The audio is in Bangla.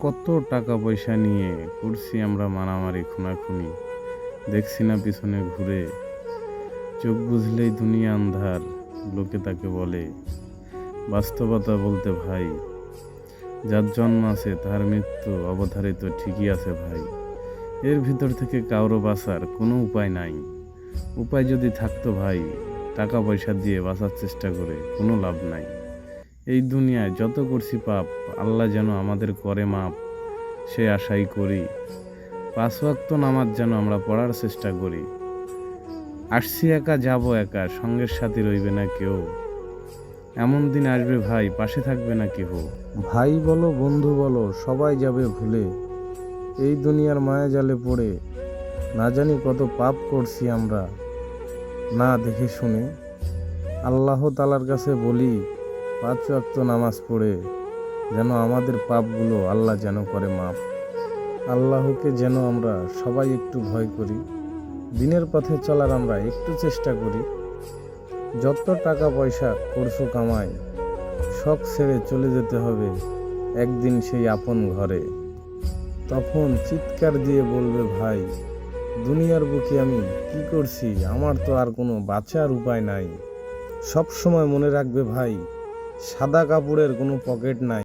কত টাকা পয়সা নিয়ে করছি আমরা মারামারি খুনাখুনি, দেখছি না পিছনে ঘুরে। চোখ বুঝলেই দুনিয়া আন্ধার, লোকে তাকে বলে। বাস্তবতা বলতে ভাই, যার জন্ম আছে তার মৃত্যু অবধারিত ঠিকই আছে ভাই। এর ভিতর থেকে কারো বাঁচার কোনো উপায় নাই। উপায় যদি থাকতো ভাই, টাকা পয়সা দিয়ে বাঁচার চেষ্টা করে কোনো লাভ নাই। এই দুনিয়ায় যত করছি পাপ, আল্লাহ যেন আমাদের করে মাপ, সে আশাই করি। 5 ওয়াক্ত নামাজ যেন আমরা পড়ার চেষ্টা করি। আসছি একা, যাব একা, সঙ্গের সাথী রইবে না কেউ। এমন দিন আসবে ভাই, পাশে থাকবে না কেহ। ভাই বলো বন্ধু বলো সবাই যাবে ভুলে, এই দুনিয়ার মায়া জালে পড়ে না জানি কত পাপ করছি আমরা না দেখে শুনে। আল্লাহ তাআলার কাছে বলি 5 ওয়াক্ত নামাজ পড়ে যেন আমাদের পাপগুলো আল্লাহ যেন করে মাপ। আল্লাহকে যেন আমরা সবাই একটু ভয় করি, দিনের পথে চলার আমরা একটু চেষ্টা করি। যত টাকা পয়সা করছো কামাই, সব ছেড়ে চলে যেতে হবে একদিন সেই আপন ঘরে। তখন চিৎকার দিয়ে বলবে ভাই, দুনিয়ার বুকে আমি কি করছি, আমার তো আর কোনো বাঁচার উপায় নাই। সব সময় মনে রাখবে ভাই, সাদা কাপড়ের কোনো পকেট নাই।